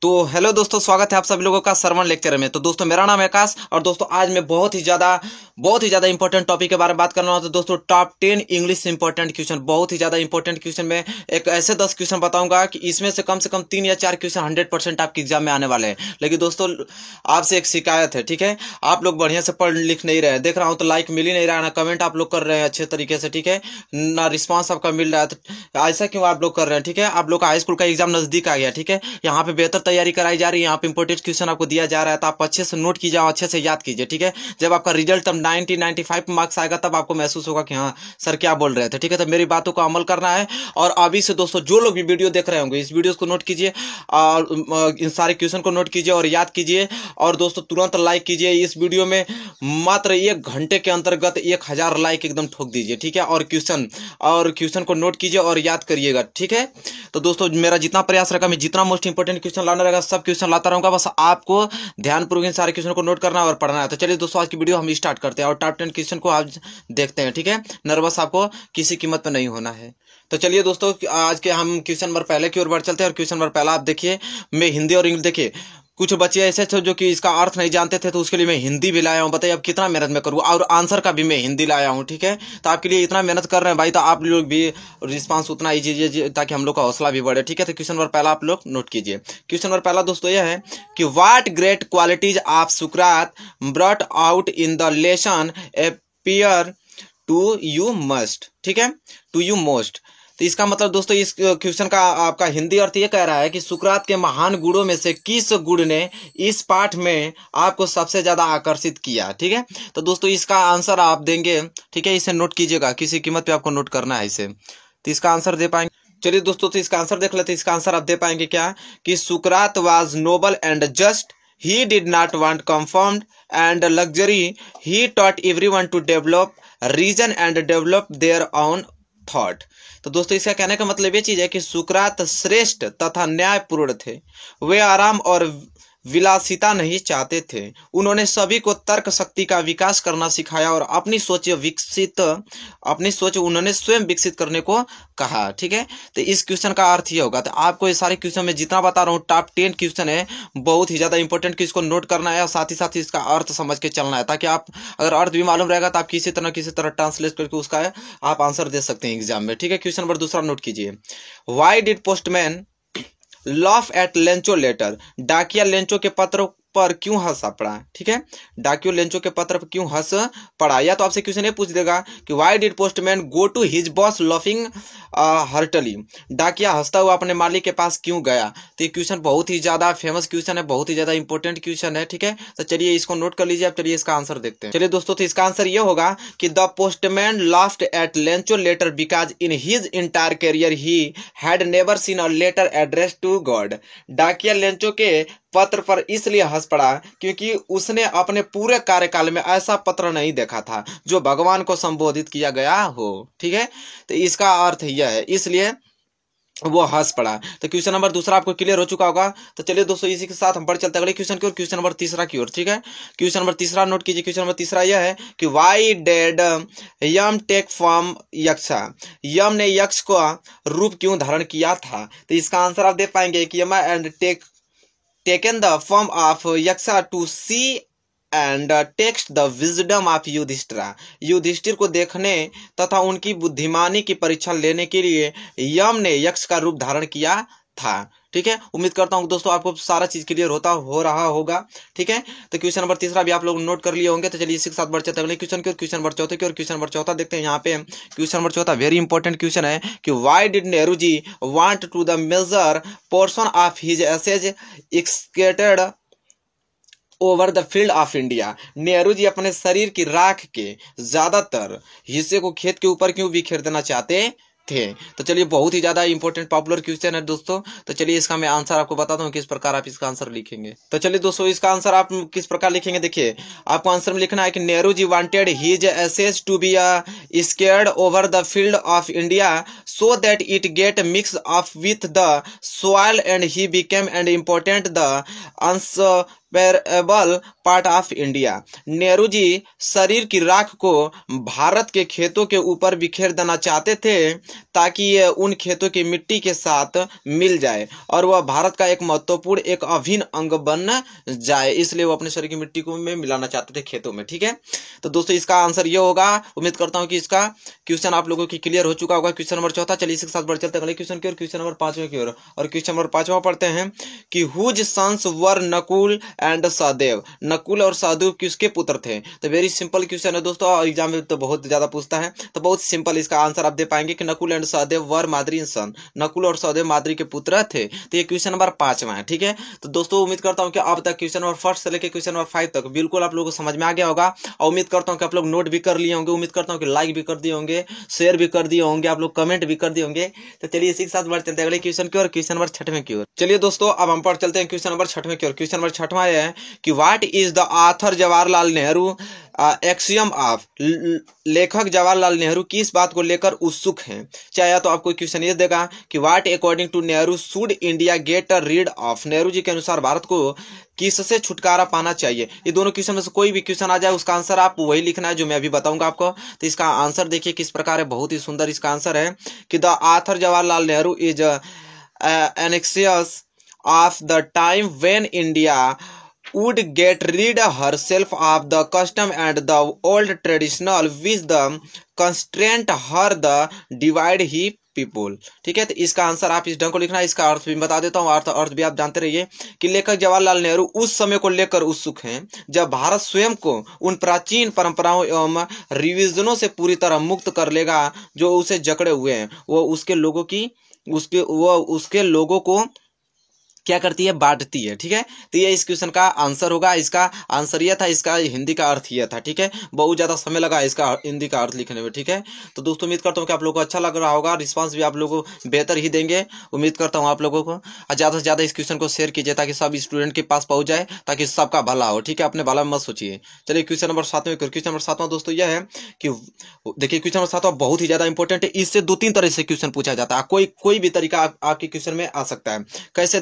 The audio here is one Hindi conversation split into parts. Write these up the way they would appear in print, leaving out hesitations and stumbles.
तो हेलो दोस्तों, स्वागत है आप सभी लोगों का श्रवण लेक्चर में। तो दोस्तों, मेरा नाम है आकाश और दोस्तों आज मैं बहुत ही ज्यादा इंपॉर्टेंट टॉपिक के बारे में बात करना हूं। तो दोस्तों, टॉप 10 इंग्लिश इंपॉर्टेंट क्वेश्चन, बहुत ही ज्यादा इंपॉर्टेंट क्वेश्चन में एक ऐसे 10 क्वेश्चन बताऊंगा कि इसमें से कम 3 या 4 क्वेश्चन 100% आपके एग्जाम में आने वाले हैं। लेकिन दोस्तों, आपसे एक शिकायत है, ठीक है? आप लोग बढ़िया से पढ़ लिख नहीं रहे, देख रहा हूँ तो लाइक मिल ही नहीं रहा, ना कमेंट आप लोग कर रहे हैं अच्छे तरीके से, ठीक है? ना रिस्पॉन्स आपका मिल रहा है। तो ऐसा क्यों आप लोग कर रहे हैं, ठीक है? आप लोग का हाई स्कूल का एग्जाम नजदीक आ गया, ठीक है? यहाँ पे बेहतर तैयारी कराई जा रही है, यहाँ पे इंपोर्टेंट क्वेश्चन आपको दिया जा रहा है, तो आप अच्छे से नोट कीजिए, अच्छे से याद कीजिए, ठीक है? जब आपका रिजल्ट तब 90-95 मार्क्स आएगा तब आपको महसूस होगा कि हाँ सर क्या बोल रहे थे, ठीक है? तो मेरी बातों को अमल करना है। और अभी से दोस्तों, जो लोग भी वीडियो देख रहे होंगे, इस वीडियो को नोट कीजिए और इन सारे क्वेश्चन को नोट कीजिए और याद कीजिए। और दोस्तों, तुरंत लाइक कीजिए इस वीडियो में, मात्र 1 घंटे के अंतर्गत 1000 लाइक एकदम ठोक दीजिए, ठीक है? और क्वेश्चन को नोट कीजिए और याद करिएगा, ठीक है? तो दोस्तों, मेरा जितना प्रयास रहेगा, मैं जितना मोस्ट इंपोर्टेंट क्वेश्चन लाना रहेगा सब क्वेश्चन लाता रहूंगा। बस आपको ध्यानपूर्वक इन सारे क्वेश्चन को नोट करना और पढ़ना है। तो चलिए दोस्तों, आज की वीडियो हम स्टार्ट करते हैं और टॉप 10 क्वेश्चन को आज देखते हैं, ठीक है? नर्वस आपको किसी कीमत पर नहीं होना है। तो चलिए दोस्तों, आज के हम क्वेश्चन नंबर पहले की ओर बढ़ चलते हैं। और क्वेश्चन नंबर पहला आप देखिए, मैं हिंदी और इंग्लिश, देखिए कुछ बच्चे ऐसे थे जो कि इसका अर्थ नहीं जानते थे, तो उसके लिए मैं हिंदी भी लाया हूं। बताइए अब कितना मेहनत मैं करूँ, और आंसर का भी मैं हिंदी लाया हूं, ठीक है? तो आपके लिए इतना मेहनत कर रहे हैं भाई, तो आप लोग भी रिस्पांस उतना ही दीजिए ताकि हम लोग का हौसला भी बढ़े, ठीक है? तो क्वेश्चन नंबर पहला आप लोग नोट कीजिए। क्वेश्चन नंबर पहला दोस्तों यह है कि व्हाट ग्रेट क्वालिटीज ऑफ सुकरात brought out in the lesson appear to you must, ठीक है? To you most. तो इसका मतलब दोस्तों, इस क्वेश्चन का आपका हिंदी अर्थ ये कह रहा है कि सुकरात के महान गुणों में से किस गुण ने इस पाठ में आपको सबसे ज्यादा आकर्षित किया, ठीक है? तो दोस्तों, इसका आंसर आप देंगे, ठीक है? इसे नोट कीजिएगा, किसी कीमत पे आपको नोट करना है इसे। तो इसका आंसर दे पाएंगे? चलिए दोस्तों, तो इसका आंसर देख लेते हैं। इसका आंसर आप दे पाएंगे क्या? कि सुकरात was noble and just, he did not want comfort and luxury, he taught everyone to develop reason and develop their own thought. तो दोस्तों, इसका कहने का मतलब ये चीज है कि सुकरात श्रेष्ठ तथा न्यायपूर्ण थे। वे आराम और विलासिता नहीं चाहते थे। उन्होंने सभी को तर्क शक्ति का विकास करना सिखाया और अपनी सोच उन्होंने स्वयं विकसित करने को कहा, ठीक है? तो इस क्वेश्चन का अर्थ ये होगा। तो आपको ये सारे क्वेश्चन में जितना बता रहा हूँ, टॉप 10 क्वेश्चन है, बहुत ही ज्यादा इंपॉर्टेंट कि इसको नोट करना है और साथ ही इसका अर्थ समझ के चलना है, ताकि आप अगर अर्थ भी मालूम रहेगा तो आप किसी तरह ट्रांसलेट करके उसका आप आंसर दे सकते हैं एग्जाम में, ठीक है? क्वेश्चन नंबर दूसरा नोट कीजिए। Why did postman laugh at Lencho letter, डाकिया लेंचो के पत्र पर क्यों हंस पड़ा, ठीक है? डाकियो लेंचो के पत्र पर क्यों हंस पड़ा? या तो आपसे क्वेश्चन ये पूछ देगा कि why did postman go to his boss laughing heartily, डाकिया हंसता हुआ अपने मालिक के पास क्यों गया? तो ये क्वेश्चन बहुत ही ज्यादा फेमस क्वेश्चन है, बहुत ही ज्यादा इंपॉर्टेंट क्वेश्चन है, ठीक है? तो चलिए इसको नोट कर लीजिए। अब चलिए इसका आंसर देखते हैं। चलिए दोस्तों, तो इसका आंसर ये होगा कि the postman laughed at Lencho letter because in his entire career he had never seen a letter address to God. डाकिया लेंचो के पत्र पर इसलिए हंस पड़ा क्योंकि उसने अपने पूरे कार्यकाल में ऐसा पत्र नहीं देखा था जो भगवान को संबोधित किया गया हो, ठीक है? तो इसका अर्थ यह है, इसलिए वो हंस पड़ा। तो क्वेश्चन नंबर दूसरा आपको क्लियर हो चुका होगा। तो चलिए दोस्तों, इसी के साथ हम बढ़ चलते हैं अगले क्वेश्चन की ओर, क्वेश्चन नंबर तीसरा की ओर, ठीक है? क्वेश्चन नंबर तीसरा नोट कीजिए। क्वेश्चन नंबर तीसरा यह है कि why did Yama take form Yaksha, Yama ने यक्ष का रूप क्यों धारण किया था? तो इसका आंसर आप दे पाएंगे कि यम and taken the form of yaksha to see and text the wisdom of Yudhishthira. Yudhishthir को देखने तथा उनकी बुद्धिमानी की परीक्षा लेने के लिए यम ने यक्ष का रूप धारण किया था, ठीक है? उम्मीद करता हूं दोस्तों आपको सारा चीज क्लियर हो रहा होगा, ठीक है? तो क्वेश्चन नंबर तीसरा भी आप लोग नोट कर लिए होंगे। तो चलिए इसी के साथ बढ़ चलते हैं अगले क्वेश्चन की ओर, क्वेश्चन नंबर चौथे की ओर। क्वेश्चन नंबर चौथा देखते हैं। यहाँ पे क्वेश्चन नंबर चौथा वेरी इंपॉर्टेंट क्वेश्चन है कि why did Nehru ji want to the major portion of his ashes एक्सकेटेड over the field of India. Nehru ji अपने शरीर की राख के ज्यादातर हिस्से को खेत के ऊपर क्यों बिखेर देना चाहते थे? तो चलिए, बहुत ही ज्यादा इंपॉर्टेंट पॉपुलर क्वेश्चन है दोस्तों। तो चलिए इसका मैं आंसर आपको बताता हूँ किस प्रकार आप इसका आंसर लिखेंगे। तो चलिए दोस्तों, इसका आंसर आप किस प्रकार लिखेंगे, देखिए आपको आंसर में लिखना है कि Nehru ji wanted his ashes to be scattered over the field of India so that it get mix of with the soil and he became and important the variable part of India. Nehru ji शरीर की राख को भारत के खेतों के ऊपर बिखेर देना चाहते थे ताकि ये उन खेतों की मिट्टी के साथ मिल जाए और वह भारत का एक महत्वपूर्ण एक अभिन्न अंग बन जाए, इसलिए वो अपने शरीर की मिट्टी को में मिलाना चाहते थे खेतों में। ठीक है, तो दोस्तों इसका आंसर ये होगा। उम्मीद करता हूँ कि इसका क्वेश्चन आप लोगों की क्लियर हो चुका होगा। क्वेश्चन नंबर 4 चलिए इसके साथ बढ़ चलते हैं अगले क्वेश्चन की ओर, क्वेश्चन नंबर 5 की ओर। और क्वेश्चन नंबर 5 पढ़ते हैं कि whose sons were Nakul and Sahadev. Nakul और सहदेव किसके पुत्र थे? तो वेरी सिंपल क्वेश्चन है दोस्तों, एग्जाम में तो बहुत ज्यादा पूछता है, तो बहुत सिंपल इसका आंसर आप दे पाएंगे कि नकुल एंड सहदेव वर माद्री सन। नकुल और सहदेव माद्री के पुत्र थे। तो ये क्वेश्चन नंबर 5 है। ठीक है, तो दोस्तों उम्मीद करता हूँ कि अब तक क्वेश्चन नंबर 1 से लेकर क्वेश्चन नंबर 5 तक बिल्कुल आप लोगों को समझ में आ गया होगा और उम्मीद करता हूँ कि आप लोग नोट भी कर लिए होंगे। उम्मीद करता हूँ कि लाइक भी कर दिए होंगे, शेयर भी कर दिए होंगे, आप लोग कमेंट भी कर दिए होंगे। तो चलिए इसी के साथ बढ़ चलते हैं अगले क्वेश्चन की ओर, क्वेश्चन नंबर 6 की ओर। चलिए दोस्तों अब हम पढ़ चलते हैं क्वेश्चन नंबर 6 की ओर। क्वेश्चन नंबर 6 है कि what is the author Jawaharlal Nehru axiom of. लेखक जवाहरलाल नेहरू किस बात को लेकर उत्सुक हैं? चाहे तो आपको क्वेश्चन ये देगा कि what according to Nehru should India get rid of. Nehru ji के अनुसार भारत को किससे छुटकारा पाना चाहिए? ये दोनों क्वेश्चन में से कोई भी क्वेश्चन आ जाए उसका आंसर आप वही लिखना है जो मैं अभी बताऊंगा आपको। तो इसका आंसर देखिए किस प्रकार है, बहुत ही सुंदर इसका आंसर है कि the author Jawaharlal Nehru is एनेक्सियस of the time when India would get rid herself of the custom and the old traditional with the constraint her the divide he people। ठीक है, तो इसका आंसर आप इस ढंग को लिखना है। इसका अर्थ भी बता देता हूँ, अर्थ भी आप जानते रहिए कि लेखक जवाहरलाल नेहरू उस समय को लेकर उत्सुक हैं जब भारत स्वयं को उन प्राचीन परंपराओं एवं रिविजनों से पूरी तरह मुक्त कर लेगा जो उसे जकड़े हुए हैं। वो उसके लोगों को क्या करती है? बांटती है। ठीक है, तो ये इस क्वेश्चन का आंसर होगा। इसका आंसर यह था, इसका हिंदी का अर्थ यह था। ठीक है, बहुत ज्यादा समय लगा इसका हिंदी का अर्थ लिखने में। ठीक है, तो दोस्तों उम्मीद करता हूँ कि आप लोगों को अच्छा लग रहा होगा, रिस्पांस भी आप लोगों को बेहतर ही देंगे उम्मीद करता हूँ आप लोगों को। ज्यादा से ज्यादा इस क्वेश्चन को शेयर कीजिए ताकि सब स्टूडेंट के पास पहुंच जाए, ताकि सबका भला हो। ठीक है, अपने भला में मत सोचिए। चलिए क्वेश्चन नंबर 7 क्वेश्चन नंबर 7 दोस्तों यह है कि देखिए क्वेश्चन नंबर 7 बहुत ही ज्यादा इंपॉर्टेंट है। इससे 2-3 तरह से क्वेश्चन पूछा जाता है, कोई भी तरीका आपके क्वेश्चन में आ सकता है। कैसे?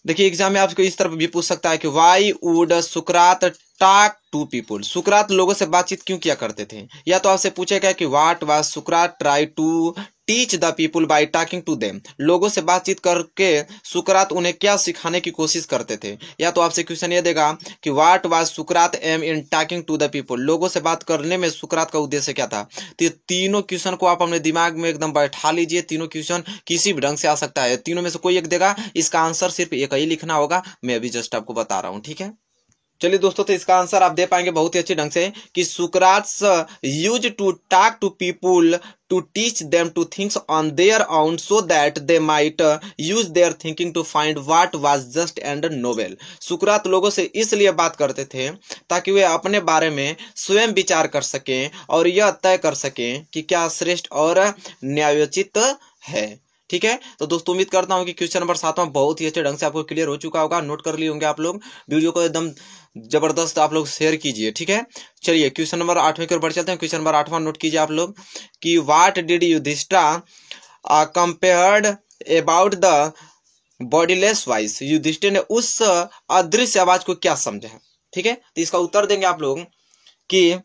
देखिए एग्जाम में आपको इस तरफ भी पूछ सकता है कि why would Sukrat talk to people. सुकरात लोगों से बातचीत क्यों किया करते थे? या तो आपसे पूछेगा कि व्हाट वाज सुकरात try to teach the people by talking to them. लोगों से बातचीत करके सुकरात उन्हें क्या सिखाने की कोशिश करते थे? या तो आपसे क्वेश्चन ये देगा कि व्हाट वाज सुकरात aim in talking to the people. लोगों से बात करने में सुकरात का उद्देश्य क्या था? तो ये तीनों क्वेश्चन को आप अपने दिमाग में एकदम बैठा लीजिए। तीनों क्वेश्चन किसी भी ढंग से आ सकता है, तीनों में से कोई एक देगा। इसका आंसर सिर्फ एक ही लिखना होगा, मैं अभी जस्ट आपको बता रहा हूँ। ठीक है, चलिए दोस्तों तो इसका आंसर आप दे पाएंगे बहुत ही अच्छे ढंग से कि Socrates use to talk to people to teach them to thinks on their own so that they might use their thinking to find what was just and noble. सुकरात लोगों से इसलिए बात करते थे ताकि वे अपने बारे में स्वयं विचार कर सकें और यह तय कर सकें कि क्या श्रेष्ठ और न्यायोचित है। ठीक है, तो दोस्तों उम्मीद करता हूं कि क्वेश्चन नंबर 7 बहुत ही अच्छे ढंग से आपको क्लियर हो चुका होगा, नोट कर लिए होंगे आप लोग। वीडियो को एकदम जबरदस्त आप लोग शेयर कीजिए। ठीक है, चलिए क्वेश्चन नंबर 8 की ओर बढ़ चलते हैं। क्वेश्चन नंबर 8 नोट कीजिए आप लोग कि what did Yudhishthir compared about the bodyless voice. Yudhishthir ने उस अदृश्य आवाज को क्या समझा? ठीक है, तो इसका उत्तर देंगे आप लोग कि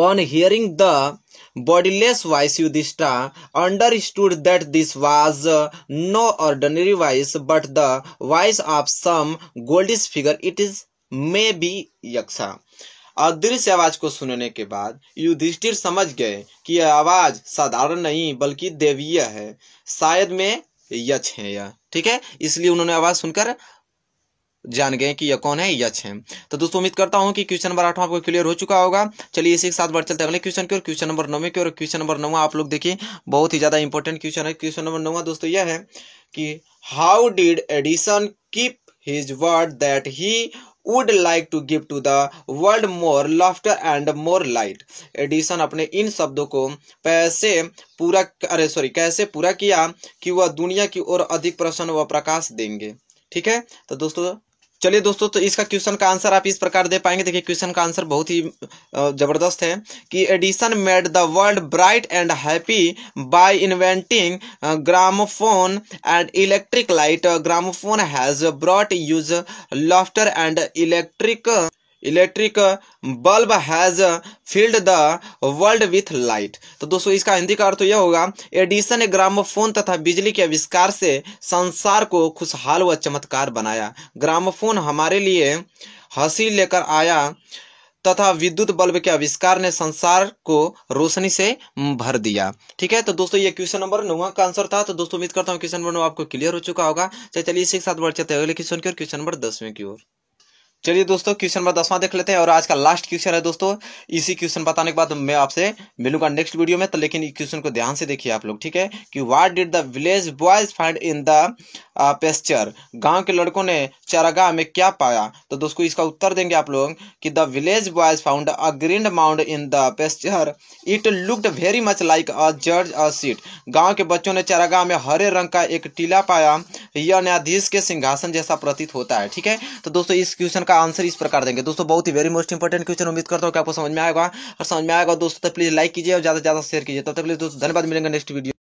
on hearing the bodiless voice Yudhishthira understood that this was no ordinary voice but the voice of some goldish figure, it is may be yaksha। अदृश्य आवाज को सुनने के बाद युधिष्ठिर समझ गए कि यह आवाज साधारण नहीं बल्कि देवीय है, शायद में यक्ष है यह। ठीक है, इसलिए उन्होंने आवाज सुनकर जान गए कि यह कौन है? यक्ष है। तो दोस्तों उम्मीद करता हूं कि क्वेश्चन नंबर 8 आपको क्लियर हो चुका होगा। चलिए इसी के साथ बढ़ चलते हैं अगले क्वेश्चन की ओर, क्वेश्चन नंबर 9 की ओर। क्वेश्चन नंबर 9 आप लोग देखिए बहुत ही ज्यादा इंपॉर्टेंट क्वेश्चन है। क्वेश्चन नंबर 9 दोस्तों यह है कि how did Edison keep his word that he would like to give to the world more laughter and more light. Edison अपने इन शब्दों को कैसे पूरा किया कि वह दुनिया की ओर अधिक प्रसन्न व प्रकाश देंगे। ठीक है, तो दोस्तों चलिए दोस्तों, तो इसका क्वेश्चन का आंसर आप इस प्रकार दे पाएंगे। देखिए क्वेश्चन का आंसर बहुत ही जबरदस्त है कि Edison made the world bright and happy by inventing gramophone and electric light. Gramophone has brought us laughter and electric bulb has filled the world with light. तो दोस्तों इसका हिंदी का अर्थ तो यह होगा, एडिसन ने ग्रामोफोन तथा बिजली के आविष्कार से संसार को खुशहाल व चमत्कार बनाया। ग्रामोफोन हमारे लिए हंसी लेकर आया तथा विद्युत बल्ब के आविष्कार ने संसार को रोशनी से भर दिया। ठीक है, तो दोस्तों ये क्वेश्चन नंबर 9 का आंसर था। तो दोस्तों उम्मीद करता हूँ क्वेश्चन नंबर 9 आपको क्लियर हो चुका होगा। चलिए इसी के साथ बढ़ चलते हैं अगले क्वेश्चन की ओर, क्वेश्चन नंबर 10वें की ओर। चलिए दोस्तों क्वेश्चन नंबर 10वां देख लेते हैं और आज का लास्ट क्वेश्चन है दोस्तों। इसी क्वेश्चन बताने के बाद मैं आपसे मिलूंगा नेक्स्ट वीडियो में। तो लेकिन इस क्वेश्चन को ध्यान से देखिए आप लोग, ठीक है, कि what did the village boys find in the pasture. गांव के लड़कों ने चारागाह में क्या पाया। तो दोस्तों इसका उत्तर देंगे आप लोग कि the village boys found a green mound in the pasture, it looked very much like अ जज अ सीट। गांव के बच्चों ने चारागाह में हरे रंग का एक टीला पाया, यह न्यायाधीश के सिंहासन जैसा प्रतीत होता है। ठीक है, तो दोस्तों इस क्वेश्चन का आंसर इस प्रकार देंगे दोस्तों, बहुत ही वेरी मोस्ट इंपॉर्टेंट क्वेश्चन। उम्मीद करता हूँ कि आपको समझ में आएगा, और समझ में आएगा दोस्तों तो प्लीज लाइक कीजिए और ज्यादा से ज्यादा शेयर कीजिए। तब तक के लिए दोस्तों धन्यवाद, मिलेंगे नेक्स्ट वीडियो।